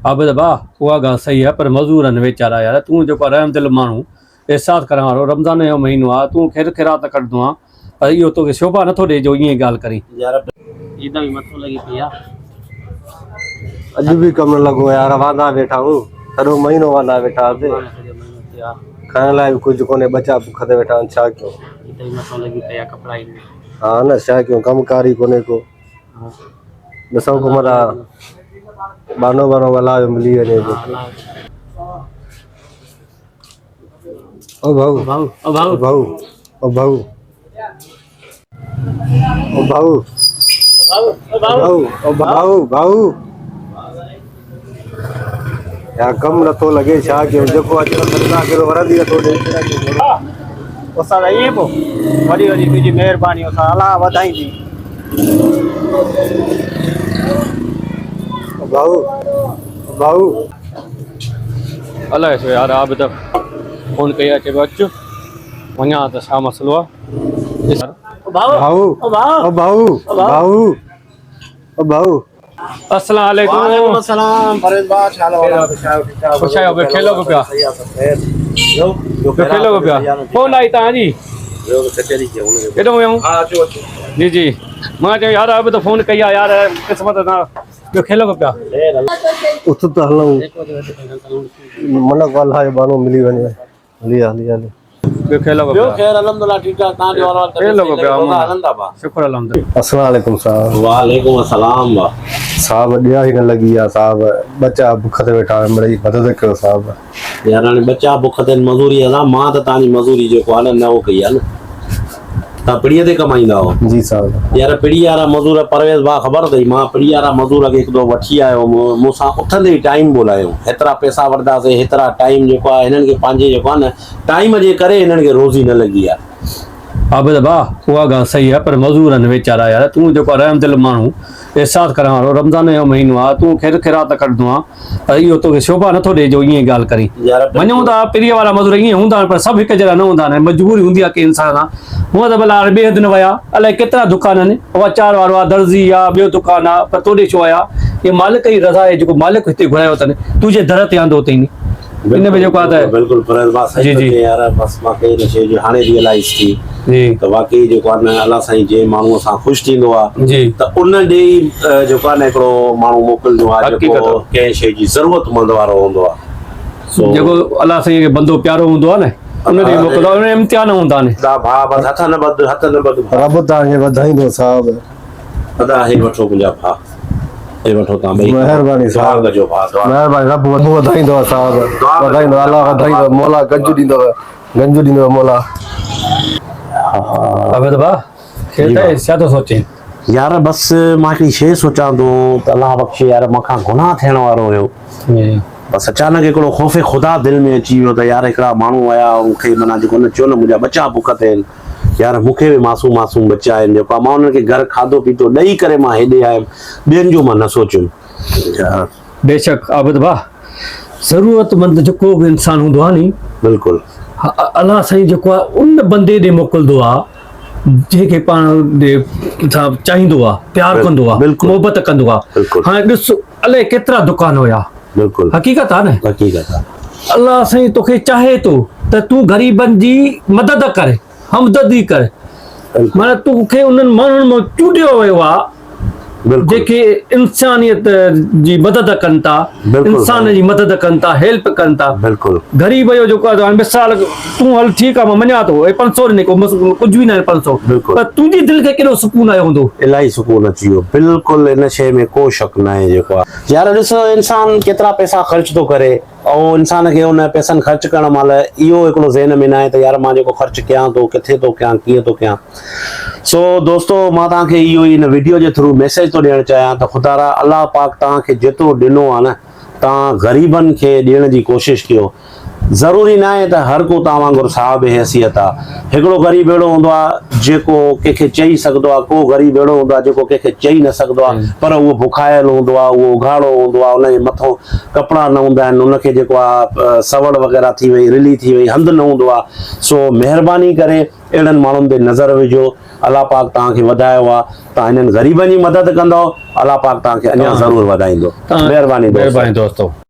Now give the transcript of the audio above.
आबिद भाउ उहा ॻाल्हि सही आहे पर मज़ूर आहिनि वीचारा यार। तूं जेको रहम दिल माण्हू एहसास करण वारो रमज़ान जो महीनो आहे, तूं ख़ैर ख़ैरात कढंदो आहे पर इहो तोखे शोभा नथो ॾिए जो ईअं ॻाल्हि करी यार। ईद भी मथो लगी पई आहे। अॼु बि कमु लॻो यार, वांदा वेठा आहियूं, सॼो महीनो वांदा वेठा हुआसीं, खाइण लाइ बि कुझु कोन्हे, बचा बुख ते वेठा आहिनि, छा कयूं। ईद भी मथो लगी पई आहे कपिड़ा ई। हा न, छा कयूं, कमकार ई कोन्हे को। ॾिसूं को मना बानो बानो वाला मिली वञे। ओ भाऊ भाऊ ओ भाऊ भाऊ ओ भाऊ ओ भाऊ भाऊ ओ भाऊ भाऊ यार कम नथो लॻे, छा कयूं। जेको अॼु सदा कहिड़ो वरंदी नथो ॾे। उसा ये पो वडी वडी तुझी मेहरबानी उसा अल्लाह वधाई दी। भाऊ भाऊ अलाए छो यार। आबिद फोन कई आहे चइबो अचु वञा त छा मसइलो आहे। भाऊ भाऊ ओ भाऊ ओ भाऊ भाऊ ओ भाऊ अस्सलाम वालेकुम। वालेकुम अस्सलाम फरीद भाई, हाल है? खुश आहियो बे खेलो को पिया जो खेलो को पिया। फोन आई तव्हांजी जो कचहरी के हुन केॾो वियूं? हां अचो अचो जी जी मां चयो यार आबिद फोन कई आहे यार, क़िस्मत सां ॿियो खेलो को पिया। उथ त हलूं, मन को अल्लाह जो बानो मिली वञे। हली हली हली ॿियो खेलो को ॿियो पिया। खैर अल्हम्दुलिल्लाह ठीक आहे। तव्हां जो हाल खेलो को पिया आनंद आहे। शुक्र अल्हम्दुलिल्लाह। अस्सलाम वालेकुम साहब। वालेकुम अस्सलाम साहब ॾिया ई न लॻी आहे साहब, बच्चा बुख ते वेठा आहिनि, मिड़ई मदद कयो साहब। यार हाणे बच्चा बुख ते मज़ूरी आहे, मां त तव्हांजी मज़ूरी जेको आहे न उहो कई आहे न। तव्हां पिड़ीअ ते कमाईंदा हो? जी साहब। यार पिड़ी वारा मज़ूर परवेज़ भाउ ख़बर अथई, मां पिड़ी वारा मज़ूर खे हिकु दफ़ो वठी आयो, मूंसां उथंदे ई टाइम ॻोल्हायो। हेतिरा पैसा वठंदासीं, हेतिरा टाइम जेको आहे हिननि खे पंहिंजे जेको आहे न टाइम जे करे हिननि खे रोज़ी न लॻी आहे। आबिद भाउ उहा ॻाल्हि सही आहे पर मज़ूर आहिनि वीचारा यार। तूं जेको रहम दिल माण्हू एहसास करण वारो रमज़ान जो महीनो आहे, तूं ख़ैर ख़ैरात कढंदो आहे पर इहो तोखे शोभा नथो ॾिए जो ईअं ॻाल्हि करी। वञूं था पिड़ीअ वारा मज़ूर ईअं हूंदा आहिनि पर सभु हिकु जहिड़ा न हूंदा आहिनि, मजबूरी हूंदी आहे की इंसान आहे। हूअं त भला ॿिए हंधि न विया, अलाए केतिरा दुकान आहिनि, उहा चार वारो आहे, दर्ज़ी आहे, ॿियो दुकानु आहे, पर तोॾे छो आया? इहे मालिक जी रज़ा आहे, जेको मालिक हिते घुरायो अथनि तुंहिंजे दर ते आंदो अथई। इन में जेको आहे बिल्कुलु परवेज़ भाउ सही थो चए यार। बसि मां कई हिन शइ जी हाणे रियलाइज़ थी जी त वाकई जेको आहे न अलाह साईं जे माण्हूअ सां ख़ुशि थींदो आहे जी त उन ॾे ई जेको आहे न हिकिड़ो माण्हू मोकिलिंदो आहे जेको कंहिं शइ जी ज़रूरतमंद वारो हूंदो आहे। जेको अलाह साईं खे बंदो प्यारो हूंदो आहे न उन ॾे मोकिलिंदो आहे, उन इम्तिहान हूंदा आहिनि। भाउ बसि हथ न ॿध, हथ न ॿध। रब तव्हांखे वधाईंदो साहब। अदा हे वठो मुंहिंजा भाउ, हे वठो तव्हां ॿई। महिरबानी दुआ साहब, कजो भाउ, दुआ महिरबानी। रब वधाईंदो आहे साहब, वधाईंदो अल्लाह वधाईंदो, मौला गंज ॾींदो मौला। आबिद भाउ खेल त छा थो सोचे? यार बसि मां हिकिड़ी शइ सोचां थो त अलाह बख़्शे यार मूंखां गुनाह थियण वारो हुयो। बसि अचानक हिकिड़ो ख़ौफ़ ख़ुदा दिलि में अची वियो त यार हिकिड़ा माण्हू आया मूंखे माना जेको न चयो न मुंहिंजा बच्चा बुख ते आहिनि यार, मूंखे बि मासूम मासूम बच्चा आहिनि जेको मां उन्हनि खे घर खाधो पीतो ॾेई करे मां हेॾे आयुमि, ॿियनि जो मां न सोचियुमि। बेशक आबिद भाउ ज़रूरतमंद जेको बि इंसानु हूंदो आहे नी, बिल्कुलु अलाह साईं जेको आहे उन बंदे ॾे मोकिलींदो आहे जंहिंखे पाण ॾे चाहींदो आहे, प्यारु कंदो आहे, मोहबत कंदो आहे। हाणे ॾिस अलाए केतिरा दुकान हुया, बिल्कुलु हक़ीक़त आहे न, हक़ीक़त आहे। अलाह साईं तोखे चाहे थो त तूं ग़रीबनि जी मदद करे, हमदर्दी कर। माना तोखे उन्हनि माण्हुनि मां चूंडियो वियो आहे जेके इंसानियत जी मदद कनि था, इंसान जी मदद कनि था, हेल्प कनि था। बिल्कुलु ग़रीब जो जेको आहे मिसाल तूं हल ठीकु आहे मां मञा थो 500 ॾिने कुझु बि न आहे 500, पर तुंहिंजी दिलि खे केॾो सुकून आयो हूंदो? इलाही सुकून अची वियो। बिल्कुलु इन शइ में को शक न आहे जेको आहे। यार ॾिसो इंसान केतिरा पैसा ख़र्च थो करे ऐं इंसान खे उन पैसनि ख़र्च करण महिल इहो हिकिड़ो ज़हन में न आहे त यार मां जेको ख़र्च कयां थो किथे थो कयां, कीअं थो कयां। सो दोस्तो मां तव्हांखे इहो ई हिन वीडियो जे थ्रू मैसेज थो ॾियणु चाहियां त ख़ुदा रा अलाह पाक तव्हांखे जेतिरो ॾिनो आहे न तव्हां ग़रीबनि खे ॾियण जी कोशिशि कयो। ज़रूरी ना आहे त हर को तव्हां वांगुरु साहिब हैसियत आहे। हिकिड़ो ग़रीब अहिड़ो हूंदो आहे जेको कंहिंखे चई सघंदो आहे, को ग़रीब अहिड़ो हूंदो आहे जेको कंहिंखे चई न सघंदो आहे, पर उहो बुखायल हूंदो आहे, उहो उघाड़ो हूंदो आहे, उनजे मथां कपिड़ा न हूंदा आहिनि, उनखे जेको आहे सवड़ वग़ैरह थी वई, रिली थी वई, हंधु न हूंदो आहे। सो महिरबानी करे अहिड़नि माण्हुनि ते नज़र विझो। अलाह पाक तव्हांखे वधायो आहे, तव्हां हिननि ग़रीबनि जी मदद कंदव, अलाह पाक तव्हांखे अञा ज़रूरु वधाईंदो। महिरबानी दोस्तों। दोस्तों।